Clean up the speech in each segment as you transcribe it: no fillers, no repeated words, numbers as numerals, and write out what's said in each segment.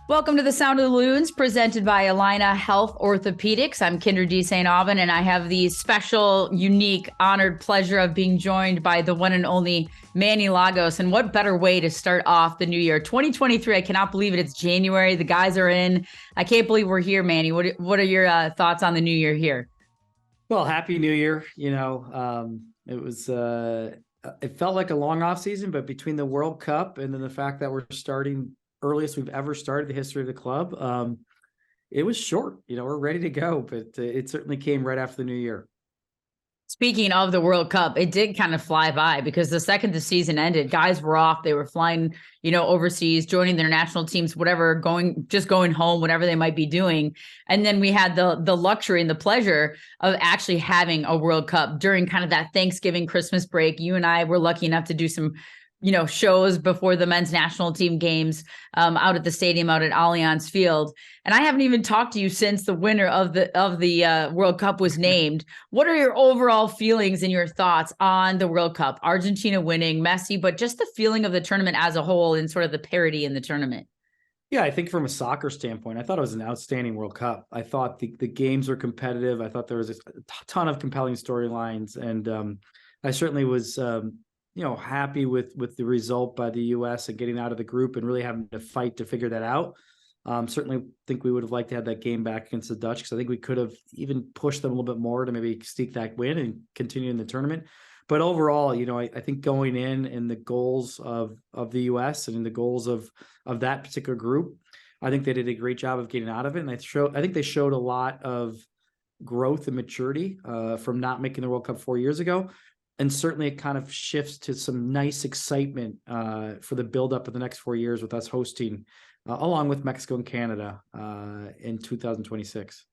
Welcome to the Sound of the Loons, presented by Alina Health Orthopedics. I'm Kyndra D. St. Aubin, and I have the special, unique, honored pleasure of being joined by the one and only Manny Lagos. And what better way to start off the new year? 2023, I cannot believe it. It's January. The guys are in. I can't believe we're here, Manny. What are your thoughts on the new year here? Well, Happy New Year. It felt like a long off season, but between the World Cup and then the fact that we're starting earliest we've ever started the history of the club, it was short. We're ready to go, but it certainly came right after the new year. Speaking of the World Cup, it did kind of fly by because the second the season ended, guys were off. They were flying, overseas, joining their national teams, whatever, going home, whatever they might be doing. And then we had the luxury and the pleasure of actually having a World Cup during kind of that Thanksgiving, Christmas break. You and I were lucky enough to do some shows before the men's national team games out at the stadium, out at Allianz Field. And I haven't even talked to you since the winner of the World Cup was named. What are your overall feelings and your thoughts on the World Cup? Argentina winning, Messi, but just the feeling of the tournament as a whole and sort of the parity in the tournament. Yeah, I think from a soccer standpoint, I thought it was an outstanding World Cup. I thought the games were competitive. I thought there was a ton of compelling storylines. And I certainly was happy with the result by the U.S. and getting out of the group and really having to fight to figure that out. Certainly think we would have liked to have that game back against the Dutch, because I think we could have even pushed them a little bit more to maybe sneak that win and continue in the tournament. But overall, I think going in the goals of the U.S. and in the goals of that particular group, I think they did a great job of getting out of it. And I think they showed a lot of growth and maturity from not making the World Cup 4 years ago. And certainly it kind of shifts to some nice excitement for the buildup of the next 4 years with us hosting, along with Mexico and Canada in 2026.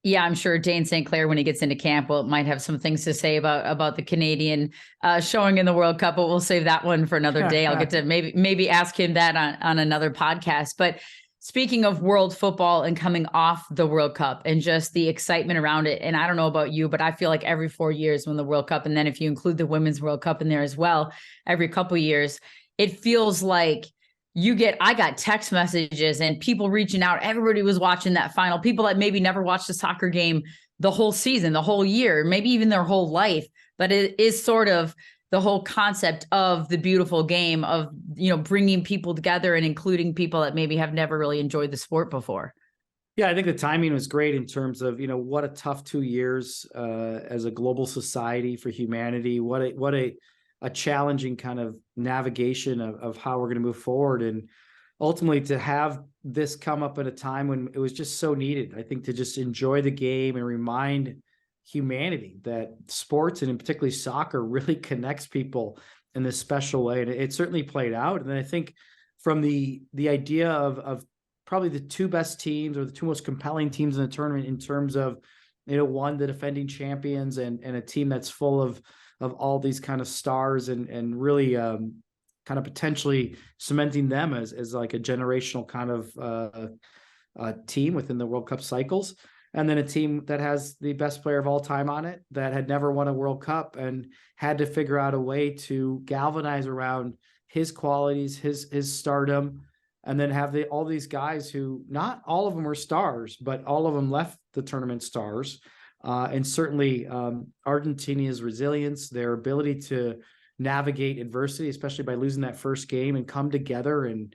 Yeah, I'm sure Dane St. Clair, when he gets into camp, might have some things to say about the Canadian showing in the World Cup, but we'll save that one for another day. I'll get to maybe ask him that on another podcast. But speaking of world football and coming off the World Cup and just the excitement around it, and I don't know about you, but I feel like every 4 years when the World Cup, and then if you include the Women's World Cup in there as well, every couple of years, it feels like I got text messages and people reaching out. Everybody was watching that final. People that maybe never watched a soccer game the whole season, the whole year, maybe even their whole life. But it is sort of the whole concept of the beautiful game of, bringing people together and including people that maybe have never really enjoyed the sport before. Yeah, I think the timing was great in terms of, what a tough 2 years as a global society for humanity. What a challenging kind of navigation of how we're going to move forward. And ultimately to have this come up at a time when it was just so needed, I think, to just enjoy the game and remind humanity that sports, and in particularly soccer, really connects people in this special way. And it certainly played out. And I think from the idea of probably the two best teams, or the two most compelling teams in the tournament, in terms of, one, the defending champions, and a team that's full of all these kind of stars and really kind of potentially cementing them as like a generational kind of team within the World Cup cycles. And then a team that has the best player of all time on it, that had never won a World Cup and had to figure out a way to galvanize around his qualities, his stardom, and then have all these guys who, not all of them were stars, but all of them left the tournament stars. And certainly Argentina's resilience, their ability to navigate adversity, especially by losing that first game, and come together and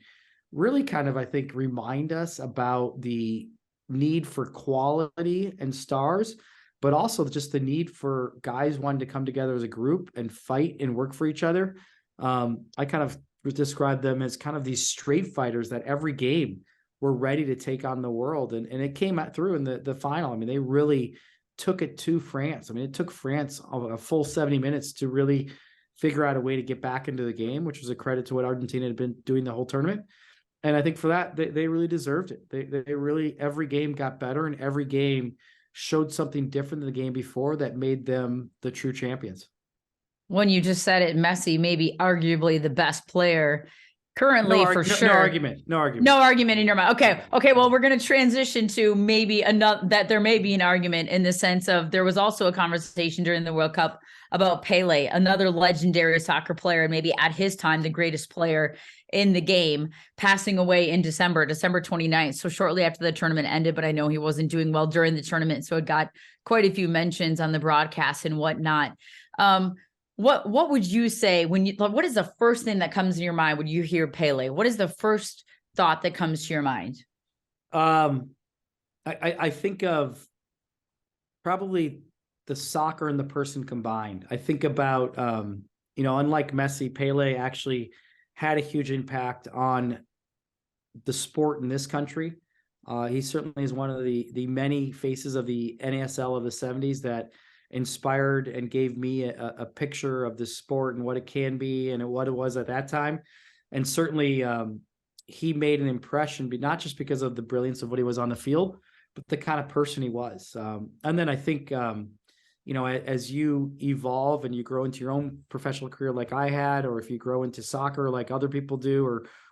really kind of, I think, remind us about the need for quality and stars, but also just the need for guys wanting to come together as a group and fight and work for each other. I kind of describe them as kind of these straight fighters that every game were ready to take on the world. And it came out through in the final. I mean, they really took it to France. I mean, it took France a full 70 minutes to really figure out a way to get back into the game, which was a credit to what Argentina had been doing the whole tournament. And I think for that, they really deserved it. They really, every game got better, and every game showed something different than the game before that made them the true champions. When you just said it, Messi, maybe arguably the best player Currently, for sure. No argument. No argument. No argument in your mind. Okay. Okay. Well, we're going to transition to maybe another, that there may be an argument in the sense of there was also a conversation during the World Cup about Pelé, another legendary soccer player, and maybe at his time, the greatest player in the game, passing away in December 29th. So shortly after the tournament ended, but I know he wasn't doing well during the tournament. So it got quite a few mentions on the broadcast and whatnot. What would you say when you, what is the first thing that comes in your mind when you hear Pelé? What is the first thought that comes to your mind? I think of probably the soccer and the person combined. I think about, unlike Messi, Pelé actually had a huge impact on the sport in this country. He certainly is one of the many faces of the NASL of the 70s that inspired and gave me a picture of the sport and what it can be and what it was at that time. And certainly he made an impression, but not just because of the brilliance of what he was on the field, but the kind of person he was. And then I think, as you evolve and you grow into your own professional career like I had, or if you grow into soccer like other people do,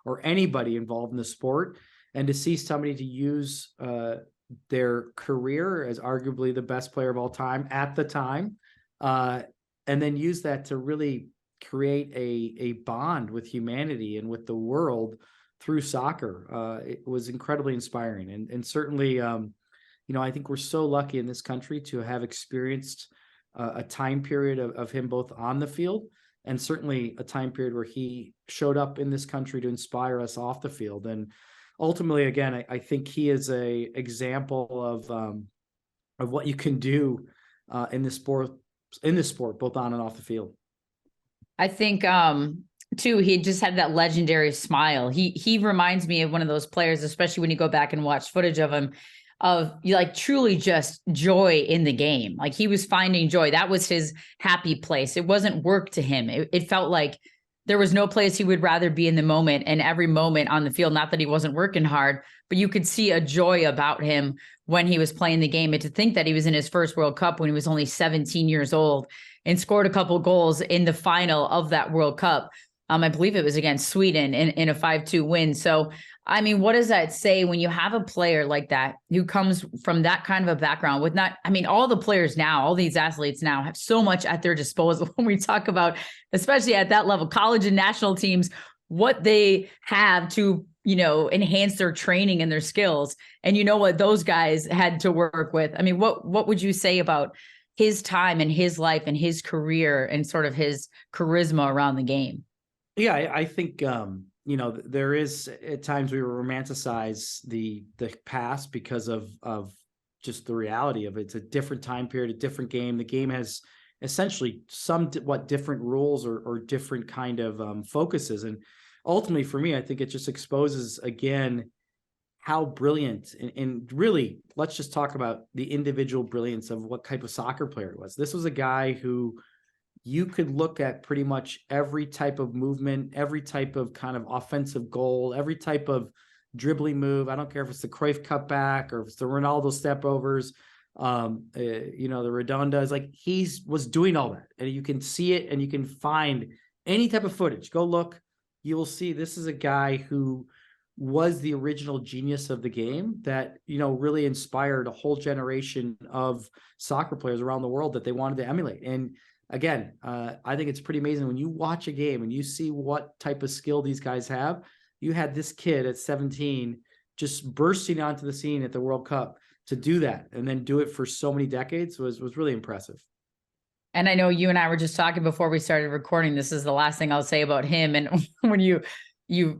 or anybody involved in the sport, and to see somebody to use their career as arguably the best player of all time at the time, and then use that to really create a bond with humanity and with the world through soccer. It was incredibly inspiring. And certainly, I think we're so lucky in this country to have experienced a time period of him both on the field and certainly a time period where he showed up in this country to inspire us off the field. And ultimately, again, I think he is a example of what you can do in this sport, both on and off the field. I think too, he just had that legendary smile. He reminds me of one of those players, especially when you go back and watch footage of him, of like truly just joy in the game. Like he was finding joy. That was his happy place. It wasn't work to him. It felt like there was no place he would rather be in the moment, and every moment on the field. Not that he wasn't working hard, but you could see a joy about him when he was playing the game. And to think that he was in his first World Cup when he was only 17 years old and scored a couple goals in the final of that World Cup. I believe it was against Sweden in a 5-2 win. So, I mean, what does that say when you have a player like that who comes from that kind of a background with all the players now, all these athletes now have so much at their disposal when we talk about, especially at that level, college and national teams, what they have to, enhance their training and their skills. And what those guys had to work with. I mean, what would you say about his time and his life and his career and sort of his charisma around the game? Yeah, I think, there is at times we romanticize the past because of just the reality of it. It's a different time period, a different game. The game has essentially somewhat different rules or different kind of focuses. And ultimately for me, I think it just exposes again how brilliant and really, let's just talk about the individual brilliance of what type of soccer player it was. This was a guy who you could look at pretty much every type of movement, every type of kind of offensive goal, every type of dribbling move. I don't care if it's the Cruyff cutback or if it's the Ronaldo stepovers, the Redondas, like he was doing all that. And you can see it and you can find any type of footage. Go look, you will see this is a guy who was the original genius of the game that, really inspired a whole generation of soccer players around the world that they wanted to emulate. And again, I think it's pretty amazing when you watch a game and you see what type of skill these guys have. You had this kid at 17 just bursting onto the scene at the World Cup to do that and then do it for so many decades was really impressive. And I know you and I were just talking before we started recording. This is the last thing I'll say about him. And when you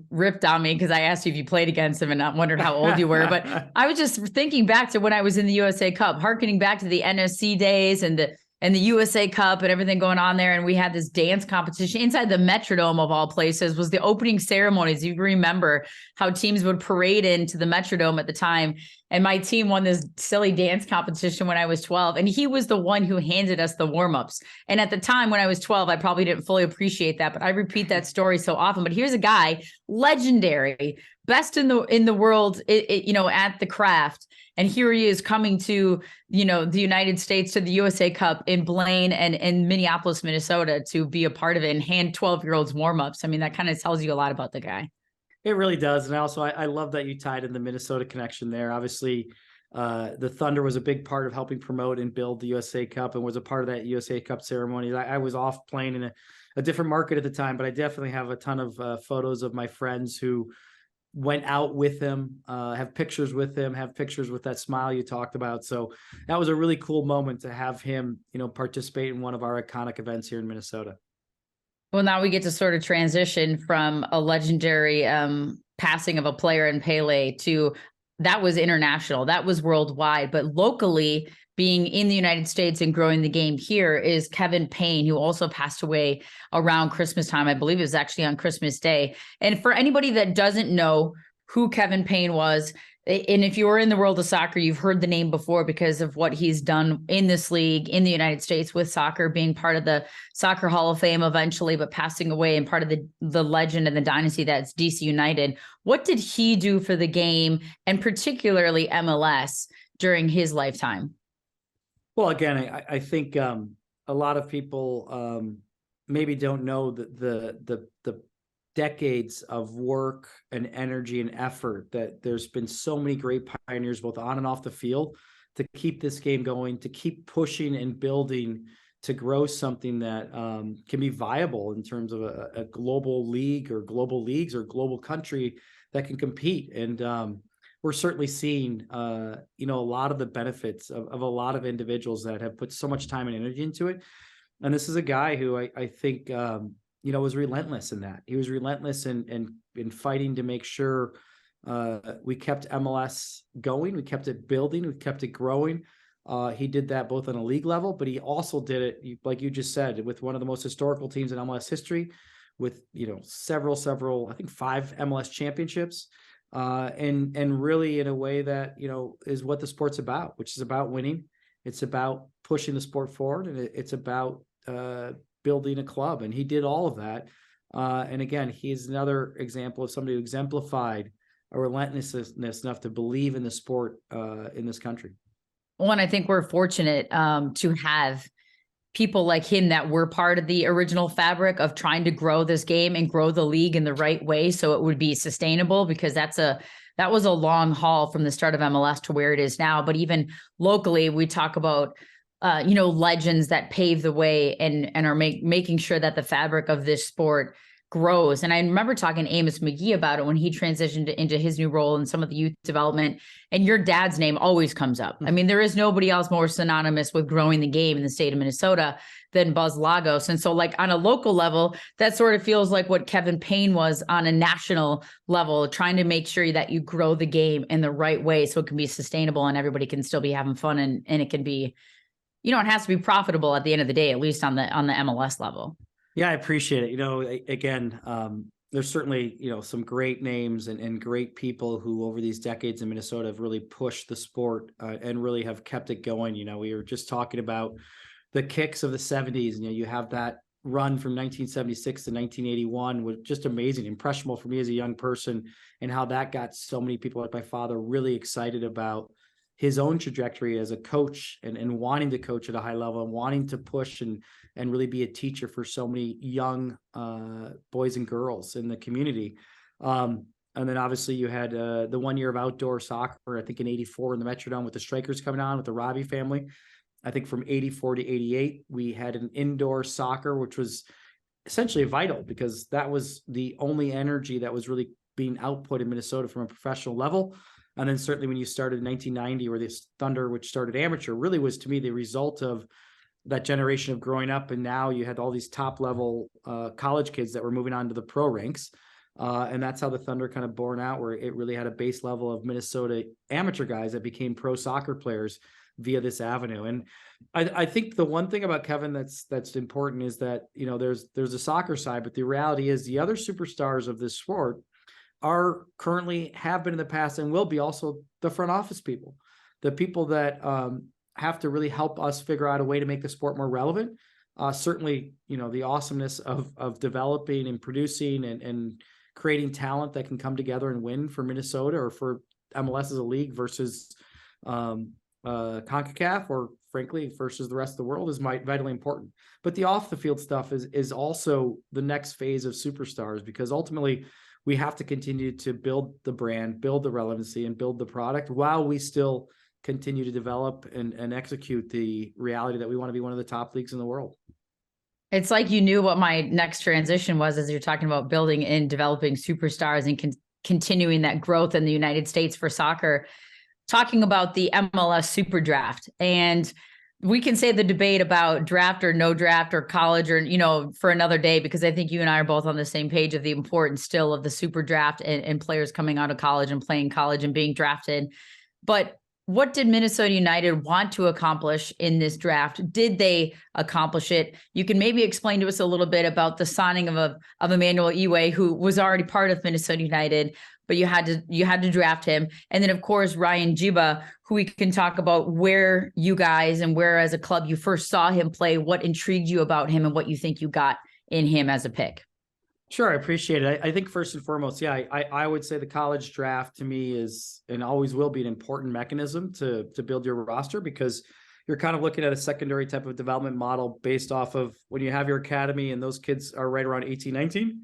ripped on me because I asked you if you played against him and I wondered how old you were. But I was just thinking back to when I was in the USA Cup, harkening back to the NSC days and the USA Cup and everything going on there. And we had this dance competition inside the Metrodome of all places. Was the opening ceremonies. You remember how teams would parade into the Metrodome at the time and my team won this silly dance competition when I was 12. And he was the one who handed us the warm-ups. And at the time when I was 12, I probably didn't fully appreciate that, but I repeat that story so often. But here's a guy, legendary, best in the world, at the craft. And here he is coming to, the United States, to the USA Cup in Blaine and Minneapolis, Minnesota, to be a part of it and hand 12-year-olds warm-ups. I mean, that kind of tells you a lot about the guy. It really does. And also, I love that you tied in the Minnesota connection there. Obviously, the Thunder was a big part of helping promote and build the USA Cup and was a part of that USA Cup ceremony. I was off playing in a different market at the time, but I definitely have a ton of photos of my friends who went out with him, have pictures with him, have pictures with that smile you talked about. So that was a really cool moment to have him, participate in one of our iconic events here in Minnesota. Well, now we get to sort of transition from a legendary passing of a player in Pelé to that was international, that was worldwide, but locally, being in the United States and growing the game here is Kevin Payne, who also passed away around Christmas time. I believe it was actually on Christmas Day. And for anybody that doesn't know who Kevin Payne was, and if you were in the world of soccer, you've heard the name before because of what he's done in this league in the United States with soccer, being part of the Soccer Hall of Fame eventually, but passing away and part of the legend and the dynasty that's DC United. What did he do for the game and particularly MLS during his lifetime? Well, again, I think a lot of people maybe don't know the decades of work and energy and effort that there's been so many great pioneers both on and off the field to keep this game going, to keep pushing and building to grow something that can be viable in terms of a global league or global leagues or global country that can compete. And we're certainly seeing, a lot of the benefits of a lot of individuals that have put so much time and energy into it. And this is a guy who I think, was relentless in that. He was relentless in fighting to make sure we kept MLS going, we kept it building, we kept it growing. He did that both on a league level, but he also did it, like you just said, with one of the most historical teams in MLS history, with several, I think 5 MLS championships. And really in a way that, is what the sport's about, which is about winning. It's about pushing the sport forward, and it's about building a club. And he did all of that. And again, he's another example of somebody who exemplified a relentlessness enough to believe in the sport in this country. Well, and I think we're fortunate to have people like him that were part of the original fabric of trying to grow this game and grow the league in the right way so it would be sustainable, because that was a long haul from the start of MLS to where it is now. But even locally, we talk about legends that pave the way and are making sure that the fabric of this sport grows. And I remember talking to Amos McGee about it when he transitioned into his new role in some of the youth development, and your dad's name always comes up. I mean, there is nobody else more synonymous with growing the game in the state of Minnesota than Buzz Lagos. And so like on a local level, that sort of feels like what Kevin Payne was on a national level, trying to make sure that you grow the game in the right way so it can be sustainable and everybody can still be having fun and it can be, it has to be profitable at the end of the day, at least on the MLS level. Yeah, I appreciate it. Again, there's certainly, some great names and great people who over these decades in Minnesota have really pushed the sport and really have kept it going. We were just talking about the kicks of the 70s, and you have that run from 1976 to 1981 was just amazing, impressionable for me as a young person, and how that got so many people like my father really excited about his own trajectory as a coach and wanting to coach at a high level and wanting to push and really be a teacher for so many young boys and girls in the community. And then obviously you had the 1 year of outdoor soccer, I think in 84 in the Metrodome with the Strikers coming on with the Robbie family. I think from 84 to 88, we had an indoor soccer, which was essentially vital because that was the only energy that was really being output in Minnesota from a professional level. And then certainly when you started in 1990, where this Thunder, which started amateur, really was to me the result of that generation of growing up. And now you had all these top level college kids that were moving on to the pro ranks. And that's how the Thunder kind of born out, where it really had a base level of Minnesota amateur guys that became pro soccer players via this avenue. And I think the one thing about Kevin that's important is that, there's a soccer side, but the reality is the other superstars of this sport are currently, have been in the past, and will be also the front office people, the people that have to really help us figure out a way to make the sport more relevant. Certainly, the awesomeness of developing and producing and creating talent that can come together and win for Minnesota or for MLS as a league versus CONCACAF, or frankly versus the rest of the world, is vitally important. But the off the field stuff is also the next phase of superstars, because ultimately we have to continue to build the brand, build the relevancy, and build the product while we still continue to develop and execute the reality that we want to be one of the top leagues in the world. It's like you knew what my next transition was, as you're talking about building and developing superstars and continuing that growth in the United States for soccer, talking about the MLS Super Draft. And we can say the debate about draft or no draft or college or, for another day, because I think you and I are both on the same page of the importance still of the Super Draft and players coming out of college and playing college and being drafted. But what did Minnesota United want to accomplish in this draft? Did they accomplish it? You can maybe explain to us a little bit about the signing of Emmanuel Iwe, who was already part of Minnesota United, but you had to draft him. And then, of course, Ryan Jiba, who we can talk about where you guys and where as a club you first saw him play, what intrigued you about him, and what you think you got in him as a pick. Sure, I appreciate it. I think first and foremost, I would say the college draft to me is and always will be an important mechanism to build your roster, because you're kind of looking at a secondary type of development model based off of when you have your academy and those kids are right around 18, 19.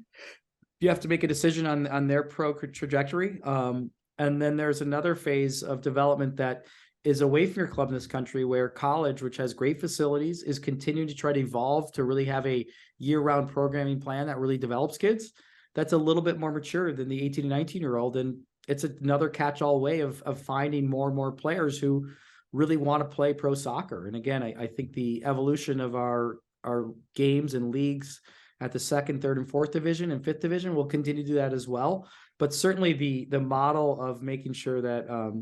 You have to make a decision on their pro trajectory. And then there's another phase of development that is away from your club in this country, where college, which has great facilities, is continuing to try to evolve to really have a year-round programming plan that really develops kids. That's a little bit more mature than the 18 and 19-year-old. And it's another catch-all way of finding more and more players who really want to play pro soccer. And again, I think the evolution of our games and leagues at the second, third, and fourth division and fifth division will continue to do that as well. But certainly the model of making sure that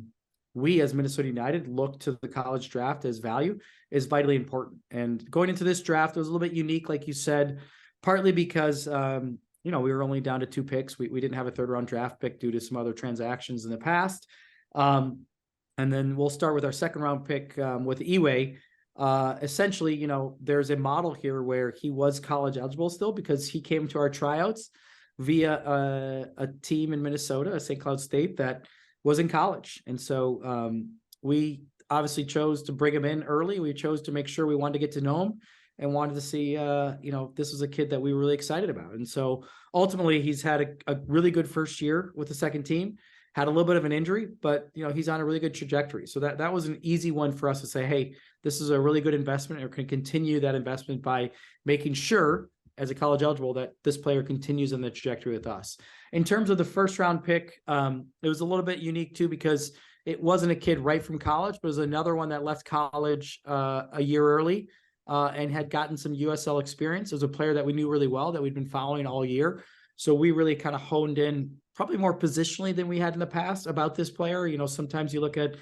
we as Minnesota United look to the college draft as value is vitally important. And going into this draft, it was a little bit unique, like you said, partly because, we were only down to 2 picks. We didn't have a 3rd round draft pick due to some other transactions in the past. And then we'll start with our 2nd round pick with Iwe. Essentially, there's a model here where he was college eligible still, because he came to our tryouts via a team in Minnesota, St. Cloud State, that was in college. And so we obviously chose to bring him in early. We chose to make sure we wanted to get to know him and wanted to see, this was a kid that we were really excited about. And so ultimately he's had a really good first year with the second team, had a little bit of an injury, but he's on a really good trajectory. So that was an easy one for us to say, hey, this is a really good investment, and we can continue that investment by making sure as a college eligible that this player continues on the trajectory with us. In terms of the 1st round pick, it was a little bit unique too, because it wasn't a kid right from college, but it was another one that left college a year early and had gotten some USL experience. It was a player that we knew really well, that we'd been following all year. So we really kind of honed in probably more positionally than we had in the past about this player. Sometimes you look at,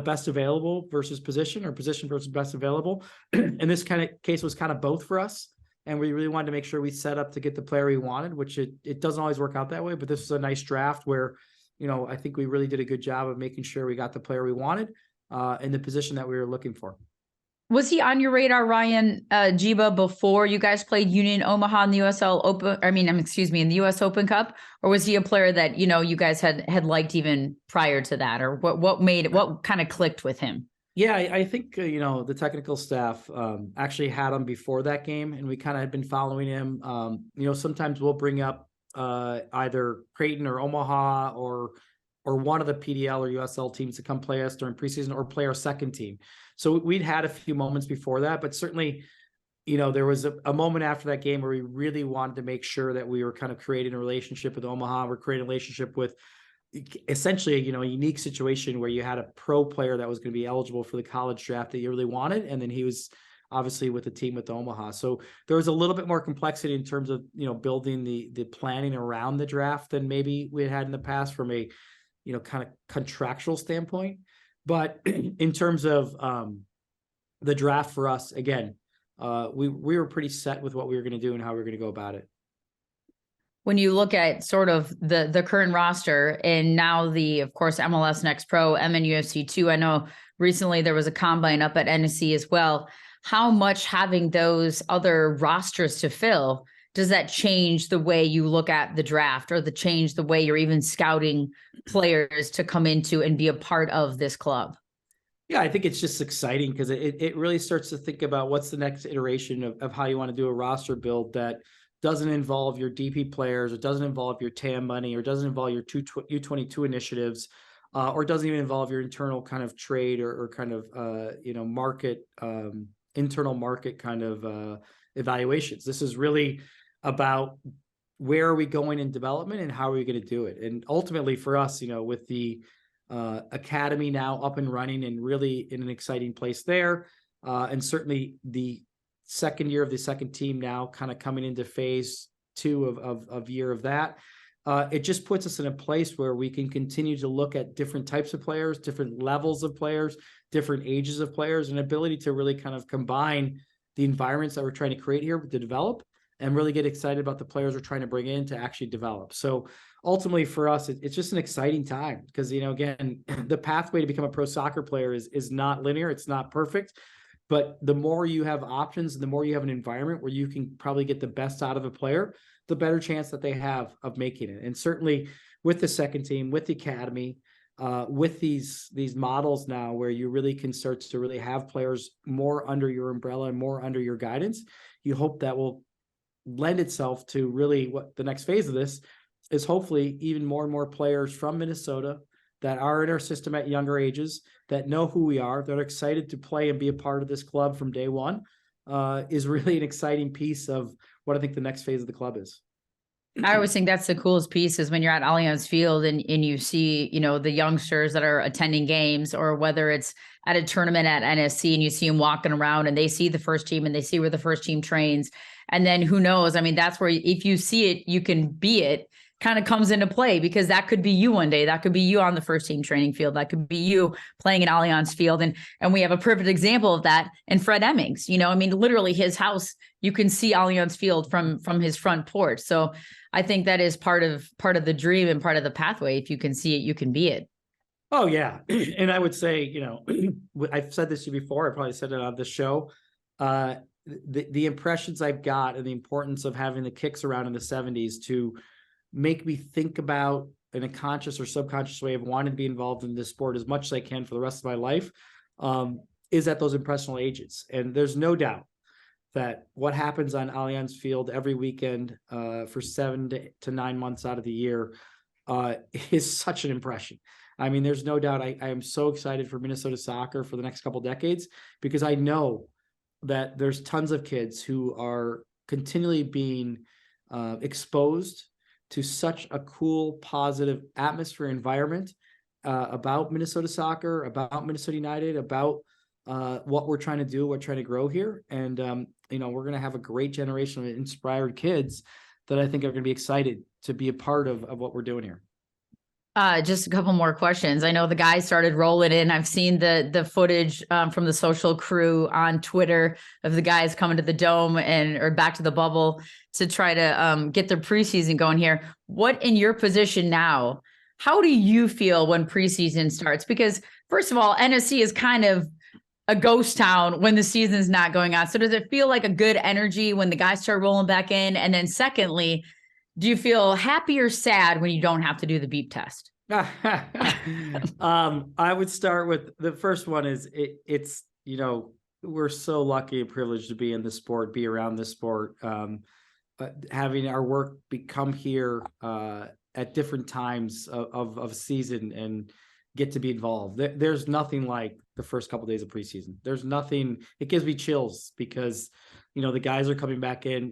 best available versus position, or position versus best available. And this kind of case was kind of both for us. And we really wanted to make sure we set up to get the player we wanted, which it doesn't always work out that way. But this was a nice draft where, I think we really did a good job of making sure we got the player we wanted in the position that we were looking for. Was he on your radar, Ryan Jiba, before you guys played Union Omaha in the USL Open? In the US Open Cup, or was he a player that you guys had liked even prior to that, or what kind of clicked with him? Yeah, I think the technical staff actually had him before that game, and we kind of had been following him. Sometimes we'll bring up either Creighton or Omaha or one of the PDL or USL teams to come play us during preseason or play our second team. So we'd had a few moments before that, but certainly, there was a moment after that game where we really wanted to make sure that we were kind of creating a relationship with Omaha. We're creating a relationship with essentially, a unique situation where you had a pro player that was going to be eligible for the college draft that you really wanted. And then he was obviously with the team with Omaha. So there was a little bit more complexity in terms of, building the planning around the draft than maybe we had in the past from a, kind of contractual standpoint. But in terms of the draft for us, again, we were pretty set with what we were going to do and how we were going to go about it. when you look at sort of the current roster and now of course, MLS Next Pro, MNUFC 2, I know recently there was a combine up at NSC as well. How much having those other rosters to fill, does that change the way you look at the draft, or change the way you're even scouting players to come into and be a part of this club? Yeah, I think it's just exciting because it really starts to think about what's the next iteration of how you want to do a roster build that doesn't involve your DP players, or doesn't involve your TAM money, or doesn't involve your U22 initiatives, or doesn't even involve your internal kind of trade or kind of market, internal market kind of evaluations. This is really about where are we going in development and how are we going to do it. And ultimately for us, with the academy now up and running and really in an exciting place there, and certainly the second year of the second team now kind of coming into phase 2 of year of that, it just puts us in a place where we can continue to look at different types of players, different levels of players, different ages of players, and ability to really kind of combine the environments that we're trying to create here to develop, and really get excited about the players we're trying to bring in to actually develop. So ultimately for us, it's just an exciting time because, again, the pathway to become a pro soccer player is not linear. It's not perfect. But the more you have options and the more you have an environment where you can probably get the best out of a player, the better chance that they have of making it. And certainly with the second team, with the academy, with these models now where you really can start to really have players more under your umbrella and more under your guidance, you hope that will lend itself to really what the next phase of this is, hopefully even more and more players from Minnesota that are in our system at younger ages, that know who we are, that are excited to play and be a part of this club from day one, is really an exciting piece of what I think the next phase of the club is. I always think that's the coolest piece is when you're at Allianz Field and you see, the youngsters that are attending games, or whether it's at a tournament at NSC and you see them walking around and they see the first team and they see where the first team trains. And then who knows? I mean, that's where if you see it, you can be it, kind of comes into play, because that could be you one day. That could be you on the first team training field. That could be you playing in Allianz Field. And we have a perfect example of that in Fred Emmings. I mean, literally his house, you can see Allianz Field from his front porch. So I think that is part of the dream and part of the pathway. If you can see it, you can be it. Oh yeah. And I would say, I've said this to you before, I probably said it on this show. The impressions I've got and the importance of having the kicks around in the 70s to make me think about in a conscious or subconscious way of wanting to be involved in this sport as much as I can for the rest of my life, is at those impressionable ages. And there's no doubt that what happens on Allianz Field every weekend for 7 to 9 months out of the year is such an impression. I mean, there's no doubt I am so excited for Minnesota soccer for the next couple of decades, because I know that there's tons of kids who are continually being exposed to such a cool, positive atmosphere environment about Minnesota soccer, about Minnesota United, about what we're trying to do, what we're trying to grow here. And, we're going to have a great generation of inspired kids that I think are going to be excited to be a part of what we're doing here. Just a couple more questions. I know the guys started rolling in. I've seen the footage from the social crew on Twitter of the guys coming to the dome or back to the bubble to try to get their preseason going here. What, in your position now, how do you feel when preseason starts? Because first of all, NSC is kind of a ghost town when the season's not going on. So does it feel like a good energy when the guys start rolling back in? And then secondly, do you feel happy or sad when you don't have to do the beep test? I would start with the first one is it's, we're so lucky and privileged to be in this sport, be around this sport, having our work become here at different times of season and get to be involved. There's nothing like the first couple of days of preseason. There's nothing, it gives me chills because, the guys are coming back in,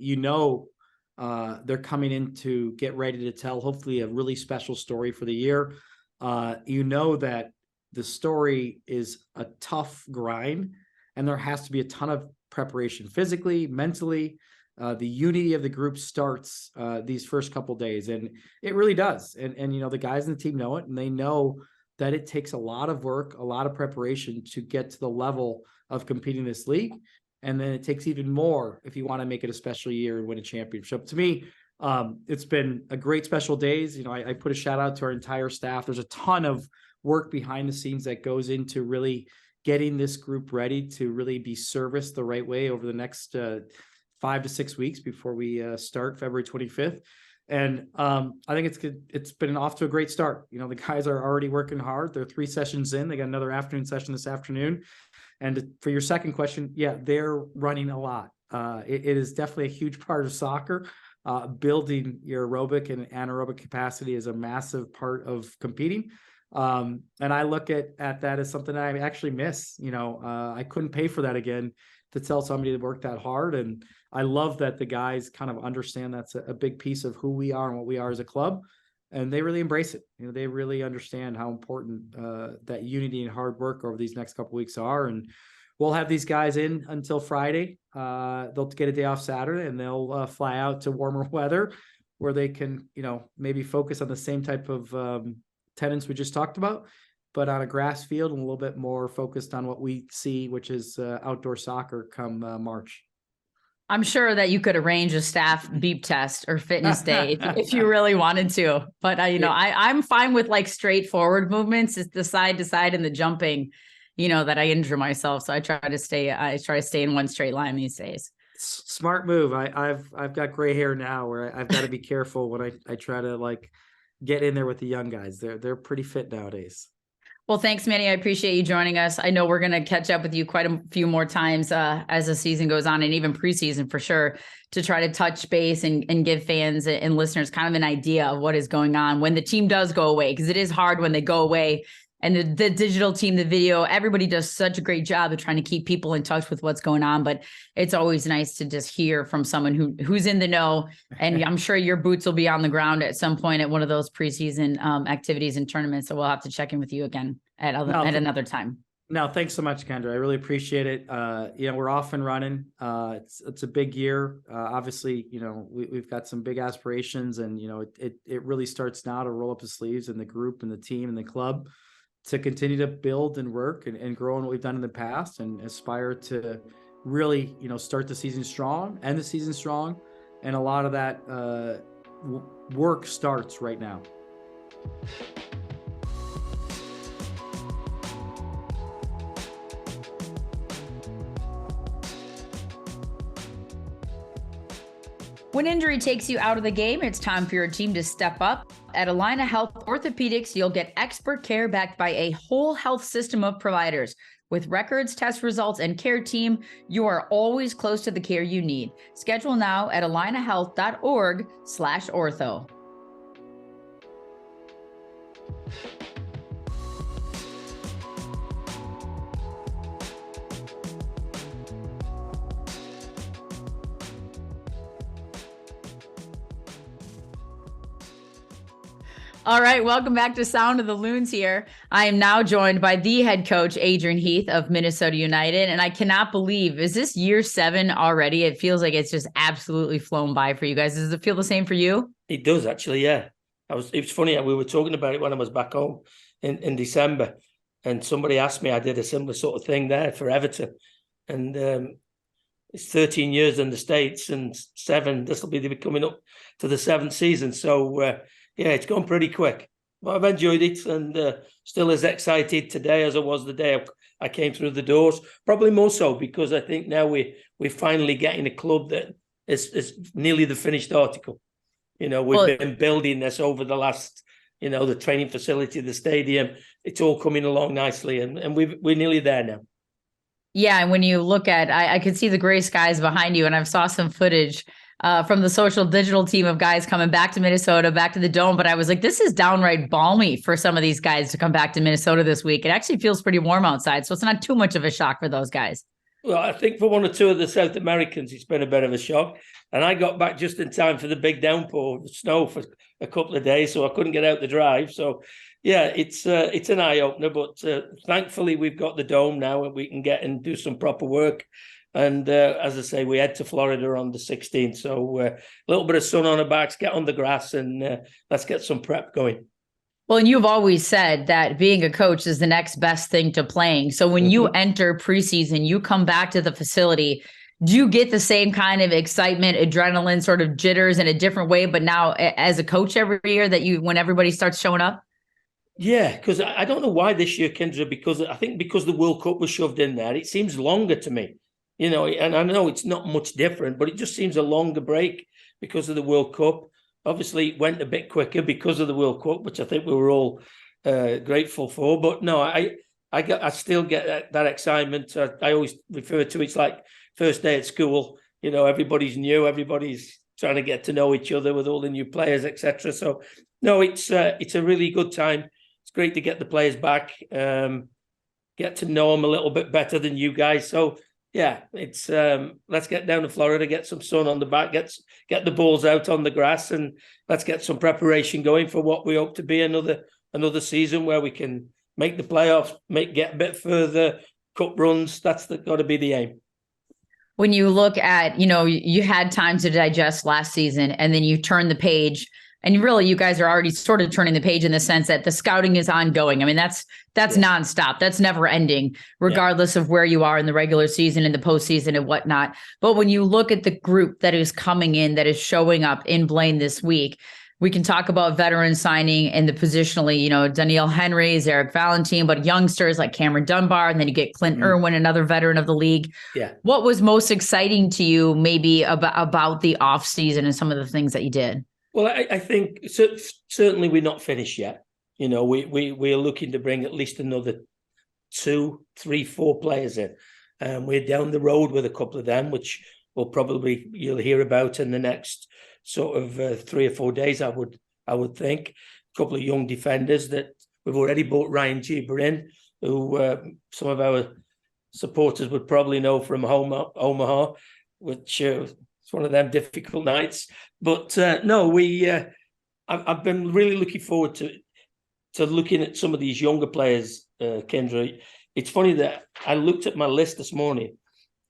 they're coming in to get ready to tell hopefully a really special story for the year. That the story is a tough grind and there has to be a ton of preparation physically, mentally. The unity of the group starts these first couple of days, and it really does. And the guys in the team know it, and they know that it takes a lot of work, a lot of preparation to get to the level of competing in this league. And then it takes even more if you want to make it a special year and win a championship. To me, It's been a great special days. You know, I put a shout out to our entire staff. There's a ton of work behind the scenes that goes into really getting this group ready to really be serviced the right way over the next 5 to 6 weeks before we start February 25th. And I think it's good. It's been off to a great start. You know, the guys are already working hard. They're 3 sessions in. They got another afternoon session this afternoon. And for your second question, yeah, they're running a lot. It is definitely a huge part of soccer. Building your aerobic and anaerobic capacity is a massive part of competing. And I look at that as something I actually miss. You know, I couldn't pay for that again to tell somebody to work that hard. And I love that the guys kind of understand that's a big piece of who we are and what we are as a club. And they really embrace it. You know, they really understand how important that unity and hard work over these next couple of weeks are. And we'll have these guys in until Friday. They'll get a day off Saturday and they'll fly out to warmer weather where they can, you know, maybe focus on the same type of tenants we just talked about, but on a grass field and a little bit more focused on what we see, which is outdoor soccer come March. I'm sure that you could arrange a staff beep test or fitness day if you really wanted to. But I'm fine with like straightforward movements. It's the side to side and the jumping, you know, that I injure myself. So I try to stay in one straight line these days. Smart move. I've got gray hair now where I've got to be careful when I try to like get in there with the young guys. They're pretty fit nowadays. Well, thanks, Manny. I appreciate you joining us. I know we're going to catch up with you quite a few more times as the season goes on, and even preseason for sure, to try to touch base and give fans and listeners kind of an idea of what is going on when the team does go away, because it is hard when they go away. And the digital team, the video, everybody does such a great job of trying to keep people in touch with what's going on. But it's always nice to just hear from someone who's in the know. And I'm sure your boots will be on the ground at some point at one of those preseason activities and tournaments. So we'll have to check in with you again at another time. No, thanks so much, Kyndra. I really appreciate it. We're off and running. It's a big year. Obviously, you know, we've got some big aspirations, and, you know, it really starts now to roll up the sleeves and the group and the team and the club to continue to build and work and grow on what we've done in the past, and aspire to really, you know, start the season strong, end the season strong. And a lot of that work starts right now. When injury takes you out of the game, it's time for your team to step up. At Allina Health Orthopedics, you'll get expert care backed by a whole health system of providers. With records, test results, and care team, you are always close to the care you need. Schedule now at allinahealth.org/ortho. All right, welcome back to Sound of the Loons here. I am now joined by the head coach, Adrian Heath of Minnesota United. And I cannot believe, is this year 7 already? It feels like it's just absolutely flown by for you guys. Does it feel the same for you? It does, actually, yeah. It was funny, we were talking about it when I was back home in December. And somebody asked me, I did a similar sort of thing there for Everton. And it's 13 years in the States and 7. This will be coming up to the 7th season. So, yeah, it's gone pretty quick, but I've enjoyed it, and still as excited today as I was the day I came through the doors. Probably more so because I think now we're finally getting a club that is nearly the finished article. You know, we've been building this over the last, you know, the training facility, the stadium. It's all coming along nicely, and we're nearly there now. Yeah, and when you look at, I could see the gray skies behind you, and I've saw some footage from the social digital team of guys coming back to Minnesota, back to the Dome. But I was like, this is downright balmy for some of these guys to come back to Minnesota this week. It actually feels pretty warm outside, so it's not too much of a shock for those guys. Well, I think for one or two of the South Americans, it's been a bit of a shock. And I got back just in time for the big downpour of snow for a couple of days, so I couldn't get out the drive. So, yeah, it's an eye-opener. But thankfully, we've got the Dome now, and we can get and do some proper work. And as I say, we head to Florida on the 16th. So a little bit of sun on our backs, get on the grass, and let's get some prep going. Well, and you've always said that being a coach is the next best thing to playing. So when you enter preseason, you come back to the facility, do you get the same kind of excitement, adrenaline, sort of jitters in a different way, but now as a coach every year when everybody starts showing up? Yeah, because I don't know why this year, Kyndra, because I think because the World Cup was shoved in there, it seems longer to me, and I know it's not much different, but it just seems a longer break because of the World Cup. Obviously, it went a bit quicker because of the World Cup, which I think we were all grateful for. But no, I still get that excitement. I always refer to it's like first day at school. Everybody's new, everybody's trying to get to know each other with all the new players, etc. So no, it's a really good time. It's great to get the players back, get to know them a little bit better than you guys. So yeah, it's let's get down to Florida, get some sun on the back, get the balls out on the grass, and let's get some preparation going for what we hope to be another season where we can make the playoffs, get a bit further, cup runs. That's got to be the aim. When you look at, you had time to digest last season, and then you turn the page. And really, you guys are already sort of turning the page in the sense that the scouting is ongoing. I mean, that's nonstop. That's never ending, regardless of where you are in the regular season, in the postseason, and whatnot. But when you look at the group that is coming in, that is showing up in Blaine this week, we can talk about veteran signing and the positionally, Daniil Henry, Zarek Valentin, but youngsters like Cameron Dunbar, and then you get Clint Irwin, another veteran of the league. Yeah. What was most exciting to you maybe about the offseason and some of the things that you did? Well, I think certainly we're not finished yet. We are looking to bring at least another 2, 3, 4 players in. We're down the road with a couple of them, which you'll hear about in the next sort of 3 or 4 days. I would think a couple of young defenders that we've already bought Ryan Jeeber in, who some of our supporters would probably know from Omaha, which. It's one of them difficult nights, but no, I've been really looking forward to looking at some of these younger players, Kyndra. It's funny that I looked at my list this morning.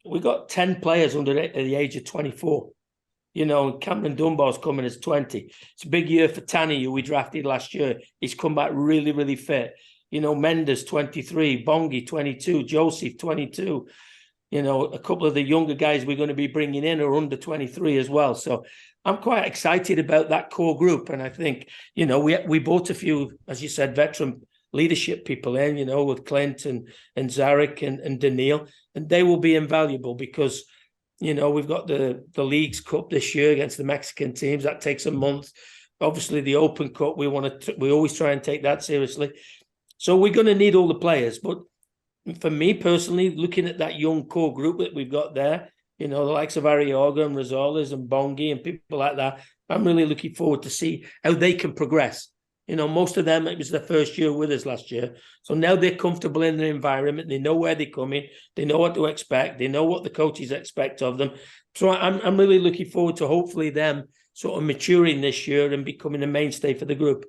We got 10 players under the age of 24. Cameron Dunbar's coming as 20. It's a big year for Tanny, who we drafted last year. He's come back really, really fit. Mendes, 23, Bongi, 22, Joseph, 22. A couple of the younger guys we're going to be bringing in are under 23 as well. So I'm quite excited about that core group. And I think, we bought a few, as you said, veteran leadership people in, with Clint and Zarek and Daniil, and they will be invaluable because, we've got the Leagues Cup this year against the Mexican teams. That takes a month. Obviously, the Open Cup, we always try and take that seriously. So we're going to need all the players, but for me personally, looking at that young core group that we've got there, the likes of Arriaga and Rosales and Bongi and people like that, I'm really looking forward to see how they can progress. Most of them, it was their first year with us last year. So now they're comfortable in their environment. They know where they're coming. They know what to expect. They know what the coaches expect of them. So I'm really looking forward to hopefully them sort of maturing this year and becoming a mainstay for the group.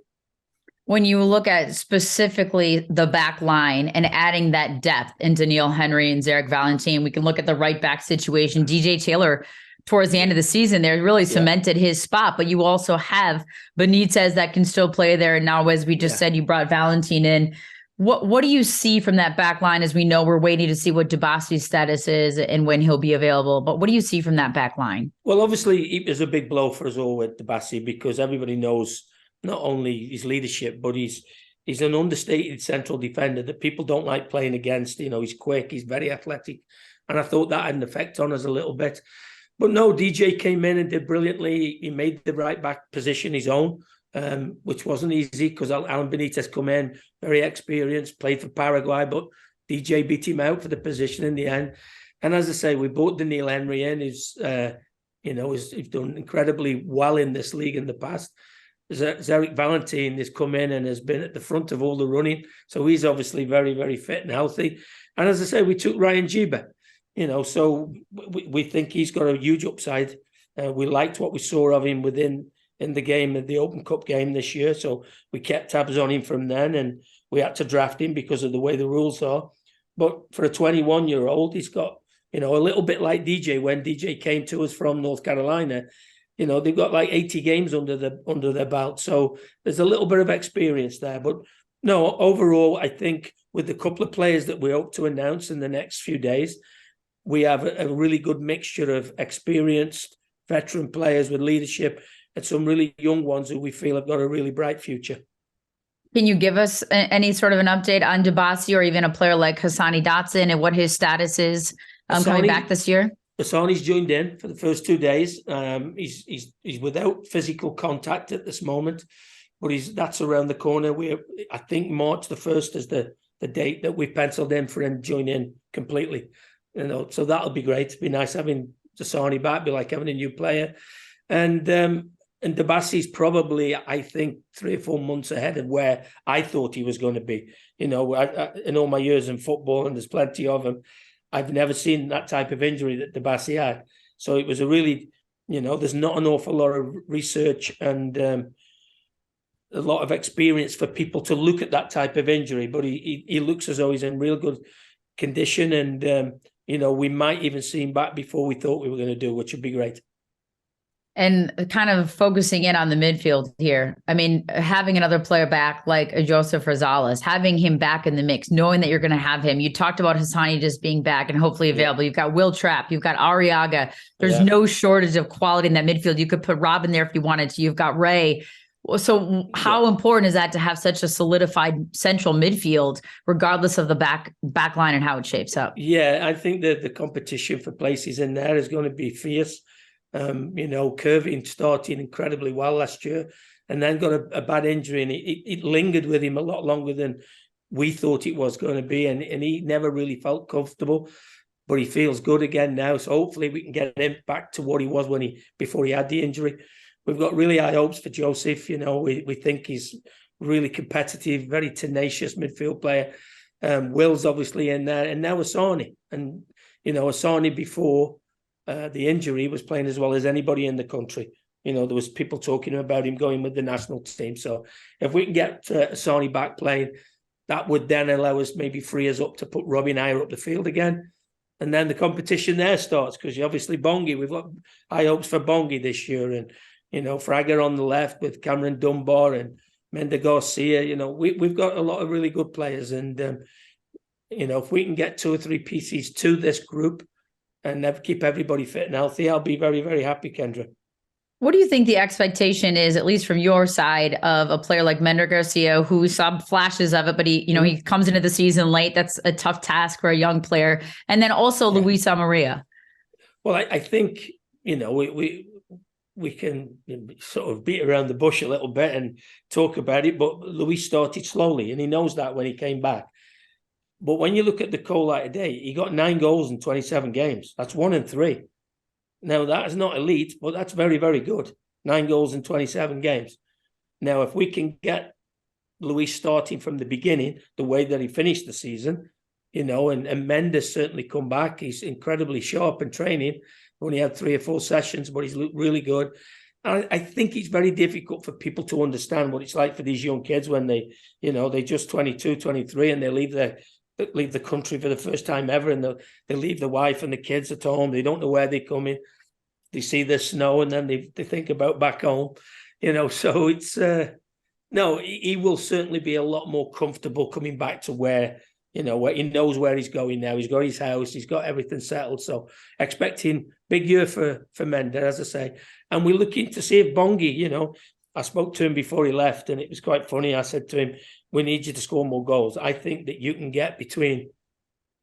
When you look at specifically the back line and adding that depth in Daniil Henry and Zarek Valentin, we can look at the right back situation. DJ Taylor, towards the end of the season, there really cemented his spot, but you also have Benitez that can still play there. And now, as we just said, you brought Valentin in. What do you see from that back line? As we know, we're waiting to see what Debasi's status is and when he'll be available. But what do you see from that back line? Well, obviously, it was a big blow for us all with Debasi because everybody knows not only his leadership, but he's an understated central defender that people don't like playing against. He's quick, he's very athletic. And I thought that had an effect on us a little bit. But no, DJ came in and did brilliantly. He made the right back position his own, which wasn't easy because Alan Benitez come in, very experienced, played for Paraguay, but DJ beat him out for the position in the end. And as I say, we brought Daniil Henry in, who's done incredibly well in this league in the past. Zarek Valentin has come in and has been at the front of all the running. So he's obviously very, very fit and healthy. And as I say, we took Ryan Jeeber, so we think he's got a huge upside. We liked what we saw of him in the game, of the Open Cup game this year. So we kept tabs on him from then and we had to draft him because of the way the rules are. But for a 21-year-old, he's got, a little bit like DJ when DJ came to us from North Carolina. They've got like 80 games under their belt. So there's a little bit of experience there. But no, overall, I think with the couple of players that we hope to announce in the next few days, we have a really good mixture of experienced veteran players with leadership and some really young ones who we feel have got a really bright future. Can you give us any sort of an update on Dibassy or even a player like Hassani Dotson and what his status is coming back this year? Hassani's joined in for the first 2 days. He's without physical contact at this moment, but that's around the corner. I think March the 1st is the date that we've penciled in for him to join in completely. So that'll be great. It'd be nice having Hassani back, be like having a new player. And Dibassy's probably, I think, 3 or 4 months ahead of where I thought he was going to be. In all my years in football, and there's plenty of them, I've never seen that type of injury that Dibassy had. So it was a really, there's not an awful lot of research and a lot of experience for people to look at that type of injury. But he looks as though he's in real good condition, and we might even see him back before we thought we were going to do, which would be great. And kind of focusing in on the midfield here. I mean, having another player back like Joseph Rosales, having him back in the mix, knowing that you're going to have him. You talked about Hassani just being back and hopefully available. You've got Will Trapp, you've got Arriaga. There's no shortage of quality in that midfield. You could put Robin there if you wanted to. You've got Ray. So how important is that to have such a solidified central midfield, regardless of the back line and how it shapes up? Yeah, I think that the competition for places in there is going to be fierce. Kirby started incredibly well last year and then got a bad injury, and it lingered with him a lot longer than we thought it was going to be, and he never really felt comfortable, but he feels good again now. So hopefully we can get him back to what he was before he had the injury. We've got really high hopes for Joseph. We think he's really competitive, very tenacious midfield player. Will's obviously in there, and now Hassani. And Hassani before the injury was playing as well as anybody in the country. There was people talking about him going with the national team. So if we can get Hassani back playing, that would then allow us, maybe free us up to put Robbie Nair up the field again. And then the competition there starts, because obviously Bongi, we've got high hopes for Bongi this year. And, Fraga on the left with Cameron Dunbar and Menda Garcia. We've got a lot of really good players. And, if we can get 2 or 3 pieces to this group, and keep everybody fit and healthy, I'll be very, very happy, Kyndra. What do you think the expectation is, at least from your side, of a player like Mender Garcia, who saw flashes of it, but he comes into the season late? That's a tough task for a young player. And then also Luis Maria. Well, I think, we can sort of beat around the bush a little bit and talk about it, but Luis started slowly, and he knows that when he came back. But when you look at the co-light today, he got 9 goals in 27 games. That's 1 in 3. Now, that is not elite, but that's very, very good. 9 goals in 27 games. Now, if we can get Luis starting from the beginning, the way that he finished the season, and Mendes certainly come back. He's incredibly sharp in training. Only had 3 or 4 sessions, but he's looked really good. And I think it's very difficult for people to understand what it's like for these young kids when they're just 22, 23, and they leave the country for the first time ever, and they leave the wife and the kids at home. They don't know where they're coming. They see the snow, and then they think about back home. So it's he will certainly be a lot more comfortable coming back to where where he knows where he's going now. He's got his house, he's got everything settled. So expecting big year for Mender, as I say. And we're looking to see if Bongi, I spoke to him before he left, and it was quite funny. I said to him, we need you to score more goals. I think that you can get between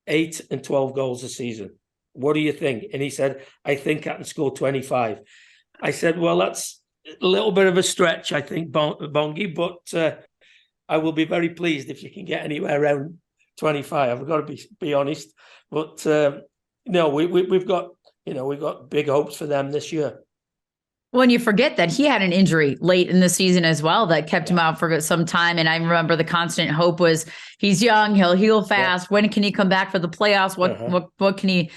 8 and 12 goals a season. What do you think? And he said, I think I can score 25. I said, well, that's a little bit of a stretch, I think, Bongi, but I will be very pleased if you can get anywhere around 25. I've got to be honest. But no, we've got big hopes for them this year. When you forget that he had an injury late in the season as well that kept him out for some time. And I remember the constant hope was he's young, he'll heal fast. Yeah. When can he come back for the playoffs? What can he,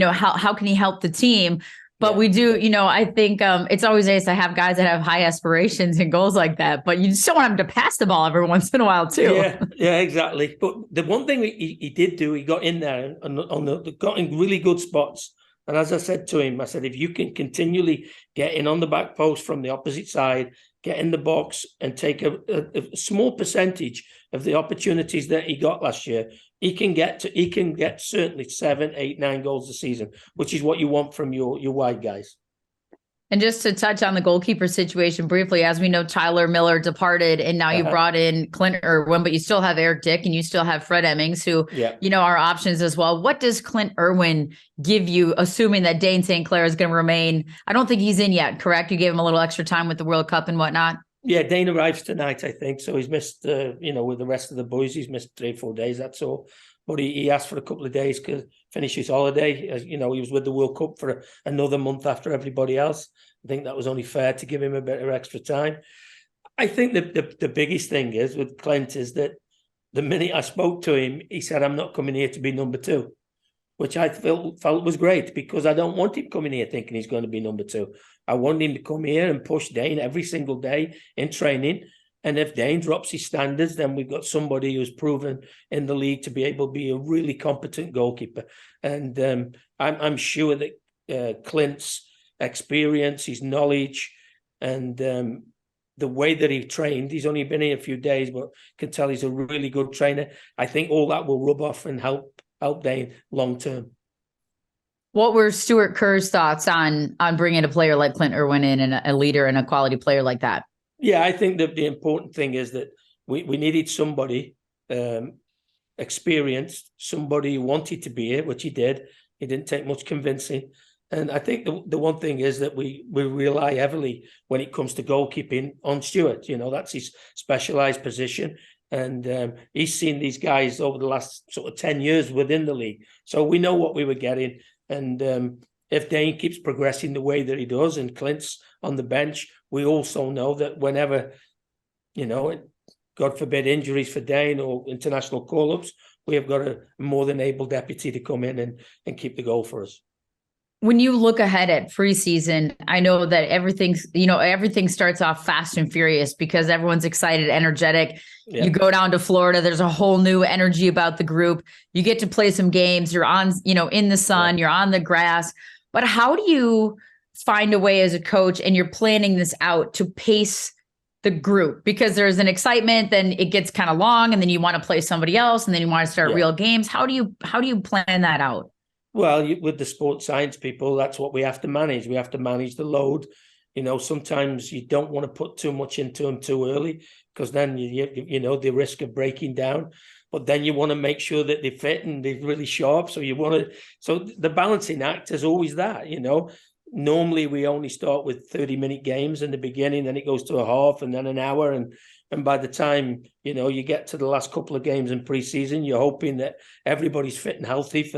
how can he help the team? But we do, I think it's always nice to have guys that have high aspirations and goals like that. But you still want him to pass the ball every once in a while too. Yeah, exactly. But the one thing he did do, he got in there and got in really good spots. And as I said to him, I said, if you can continually get in on the back post from the opposite side, get in the box and take a small percentage of the opportunities that he got last year, he can get certainly 7, 8, 9 goals a season, which is what you want from your wide guys. And just to touch on the goalkeeper situation briefly, as we know, Tyler Miller departed, and now you brought in Clint Irwin, but you still have Eric Dick and you still have Fred Emmings, who, are options as well. What does Clint Irwin give you, assuming that Dane St. Clair is going to remain? I don't think he's in yet, correct? You gave him a little extra time with the World Cup and whatnot. Yeah, Dane arrives tonight, I think. So he's missed, with the rest of the boys, he's missed 3 or 4 days, that's all. But he asked for a couple of days to finish his holiday. As he was with the World Cup for another month after everybody else. I think that was only fair to give him a bit of extra time. I think the biggest thing is with Clint is that the minute I spoke to him, he said, I'm not coming here to be number 2, which I felt was great, because I don't want him coming here thinking he's going to be number 2. I want him to come here and push Dane every single day in training. And if Dane drops his standards, then we've got somebody who's proven in the league to be able to be a really competent goalkeeper. And I'm sure that Clint's experience, his knowledge, and the way that he trained, he's only been here a few days, but can tell he's a really good trainer. I think all that will rub off and help Dane long term. What were Stuart Kerr's thoughts on bringing a player like Clint Irwin in, and a leader and a quality player like that? Yeah, I think that the important thing is that we needed somebody experienced, somebody who wanted to be here, which he did. It didn't take much convincing. And I think the one thing is that we rely heavily when it comes to goalkeeping on Stuart. That's his specialised position. And he's seen these guys over the last sort of 10 years within the league. So we know what we were getting. And if Dane keeps progressing the way that he does and Clint's on the bench, we also know that whenever, God forbid, injuries for Dane or international call-ups, we have got a more than able deputy to come in and keep the goal for us. When you look ahead at preseason, I know that everything starts off fast and furious because everyone's excited, energetic. Yeah. You go down to Florida, there's a whole new energy about the group. You get to play some games. You're on, in the sun, You're on the grass. But how do you find a way as a coach, and you're planning this out, to pace the group? Because there's an excitement, then it gets kind of long, and then you want to play somebody else, and then you want to start real games. How do you plan that out? Well, with the sports science people, that's what we have to manage. We have to manage the load. Sometimes you don't want to put too much into them too early, because then the risk of breaking down. But then you want to make sure that they fit and they're really sharp. So the balancing act is always that. Normally we only start with 30-minute games in the beginning, then it goes to a half and then an hour, and by the time you get to the last couple of games in preseason, you're hoping that everybody's fit and healthy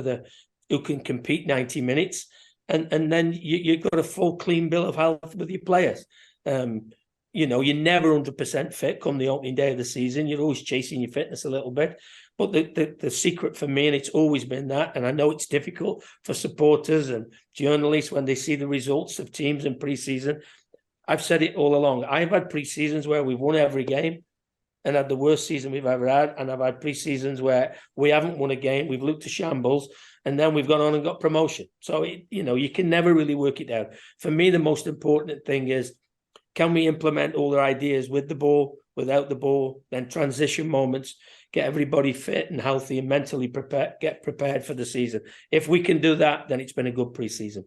who can compete 90 minutes. And then you've got a full, clean bill of health with your players. You're never 100% fit come the opening day of the season. You're always chasing your fitness a little bit. But the secret for me, and it's always been that, and I know it's difficult for supporters and journalists when they see the results of teams in preseason. I've said it all along. I've had preseasons where we've won every game and had the worst season we've ever had. And I've had preseasons where we haven't won a game. We've looked to shambles, and then we've gone on and got promotion. So, you can never really work it out. For me, the most important thing is, can we implement all their ideas with the ball, without the ball, then transition moments, get everybody fit and healthy and mentally prepared for the season. If we can do that, then it's been a good preseason.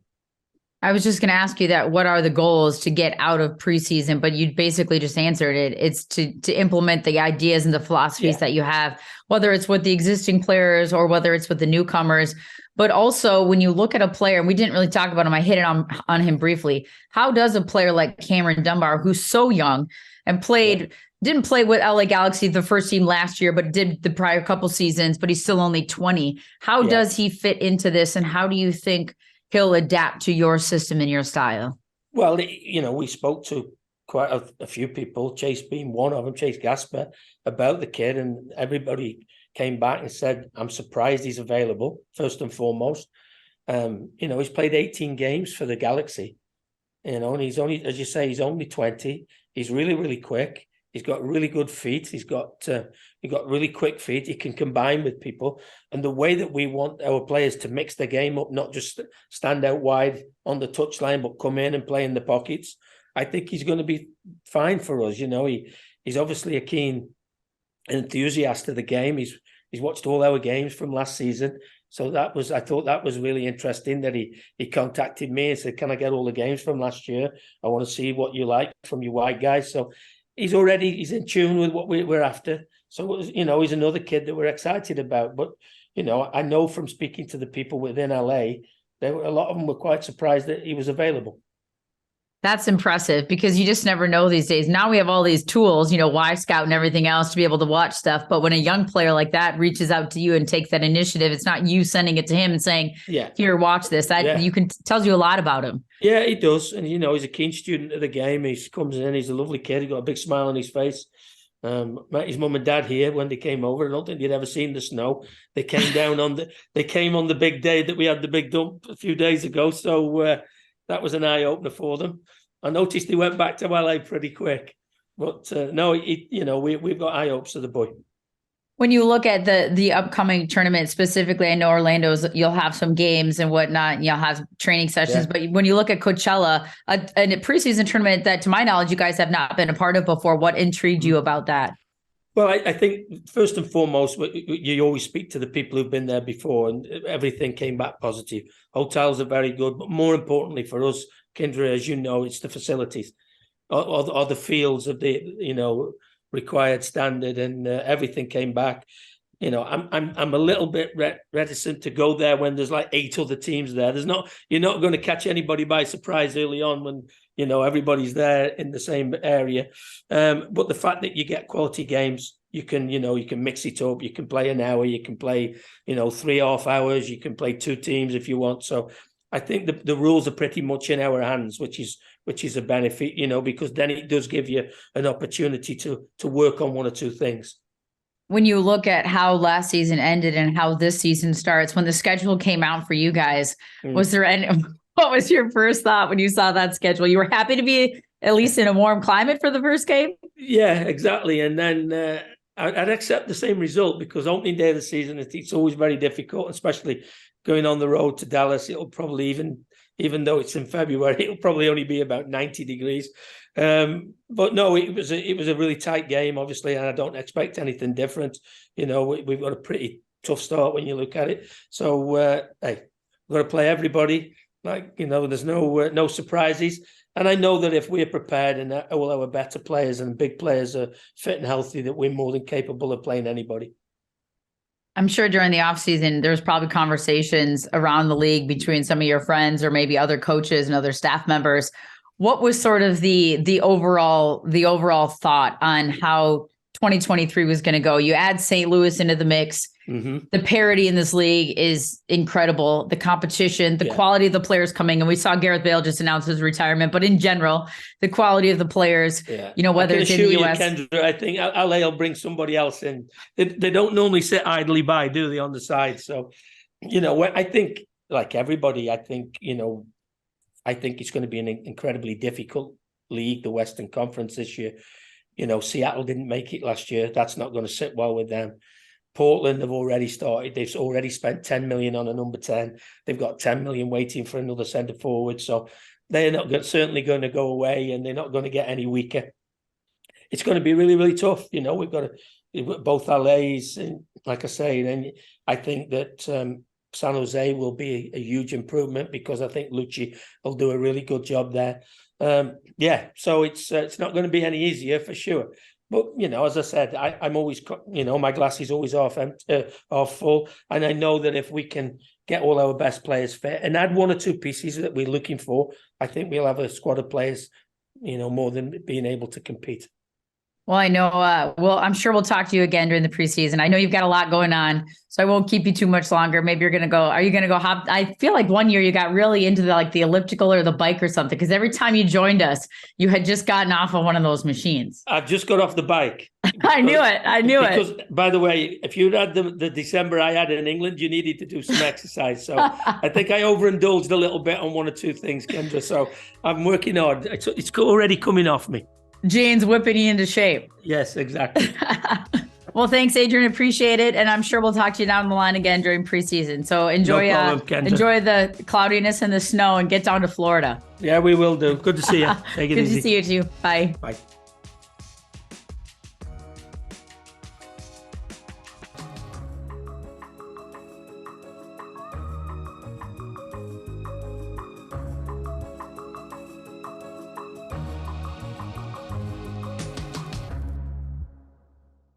I was just going to ask you that. What are the goals to get out of preseason? But you basically just answered it. It's to implement the ideas and the philosophies that you have, whether it's with the existing players or whether it's with the newcomers. But also, when you look at a player, and we didn't really talk about him, I hit it on him briefly. How does a player like Cameron Dunbar, who's so young and didn't play with LA Galaxy, the first team last year, but did the prior couple seasons, but he's still only 20. How does he fit into this? And how do you think he'll adapt to your system and your style? Well, we spoke to quite a few people, Chase being one of them, Chase Gasper, about the kid, and everybody came back and said, I'm surprised he's available, first and foremost. He's played 18 games for the Galaxy, and he's only, as you say, he's only 20. He's really, really quick. He's got really good feet. He's got really quick feet. He can combine with people. And the way that we want our players to mix the game up, not just stand out wide on the touchline, but come in and play in the pockets, I think he's going to be fine for us. He's obviously a keen enthusiast of the game. He's He's watched all our games from last season. So I thought that was really interesting that he contacted me and said, can I get all the games from last year? I want to see what you like from your white guys. So he's in tune with what we're after. So, he's another kid that we're excited about. But, I know from speaking to the people within LA, a lot of them were quite surprised that he was available. That's impressive because you just never know these days. Now we have all these tools, Y Scout and everything else to be able to watch stuff. But when a young player like that reaches out to you and takes that initiative, it's not you sending it to him and saying, here, watch this. Tells you a lot about him. Yeah, he does. And, he's a keen student of the game. He comes in, he's a lovely kid. He's got a big smile on his face. Met his mum and dad here when they came over. I don't think they'd ever seen the snow. They came down on the big day that we had the big dump a few days ago. So that was an eye opener for them. I noticed he went back to LA pretty quick, but no, we've got high hopes of the boy. When you look at the upcoming tournament specifically, I know Orlando's, you'll have some games and whatnot, and you'll have training sessions. But when you look at Coachella, a preseason tournament that, to my knowledge, you guys have not been a part of before, what intrigued you about that? Well, I think first and foremost, you always speak to the people who've been there before, and everything came back positive. Hotels are very good, but more importantly for us, Kyndra, as you know, it's the facilities or the fields of the required standard, and everything came back. I'm a little bit reticent to go there when there's like 8 other teams there. You're not going to catch anybody by surprise early on when everybody's there in the same area. But the fact that you get quality games, you can mix it up. You can play an hour, you can play 3.5 hours, you can play 2 teams if you want. So I think the rules are pretty much in our hands, which is a benefit, because then it does give you an opportunity to work on 1 or 2 things. When you look at how last season ended and how this season starts, when the schedule came out for you guys, what was your first thought when you saw that schedule? You were happy to be at least in a warm climate for the first game? Yeah, exactly. And then I'd accept the same result, because opening day of the season, it's always very difficult, especially going on the road to Dallas. It'll probably, even though it's in February, it'll probably only be about 90 degrees. But no, it was a really tight game, obviously, and I don't expect anything different. We've got a pretty tough start when you look at it. So, hey, we've got to play everybody. There's no surprises. And I know that if we're prepared and all our better players and big players are fit and healthy, that we're more than capable of playing anybody. I'm sure during the offseason, there's probably conversations around the league between some of your friends or maybe other coaches and other staff members. What was sort of the overall thought on how 2023 was going to go? You add St. Louis into the mix. Mm-hmm. The parity in this league is incredible. The competition, the quality of the players coming, and we saw Gareth Bale just announce his retirement. But in general, the quality of the players, whether it's in the US. Kendra, I think LA will bring somebody else in. They don't normally sit idly by, do they, on the side? So, I think, like everybody, I think it's going to be an incredibly difficult league, the Western Conference this year. Seattle didn't make it last year. That's not going to sit well with them. Portland have already started. They've already spent 10 million on a number 10. They've got 10 million waiting for another centre forward. So they're not certainly going to go away, and they're not going to get any weaker. It's going to be really, really tough. We've got both LAs, and like I say, then I think that San Jose will be a huge improvement, because I think Lucci will do a really good job there. So it's not going to be any easier for sure. But, as I said, I'm always, my glass is always half full. And I know that if we can get all our best players fit and add 1 or 2 pieces that we're looking for, I think we'll have a squad of players, more than being able to compete. Well, I know, I'm sure we'll talk to you again during the preseason. I know you've got a lot going on, so I won't keep you too much longer. Maybe you're going to go, are you going to go hop? I feel like one year you got really into the elliptical or the bike or something, because every time you joined us, you had just gotten off of one of those machines. I've just got off the bike. I knew it. Because, by the way, if you'd had the December I had in England, you needed to do some exercise. So I think I overindulged a little bit on 1 or 2 things, Kyndra. So I'm working hard. It's already coming off me. Gene's whipping you into shape. Yes, exactly. Well, thanks, Adrian. Appreciate it. And I'm sure we'll talk to you down the line again during preseason. So enjoy the cloudiness and the snow, and get down to Florida. Yeah, we will do. Good to see you. Take it easy. Good to see you too. Bye. Bye.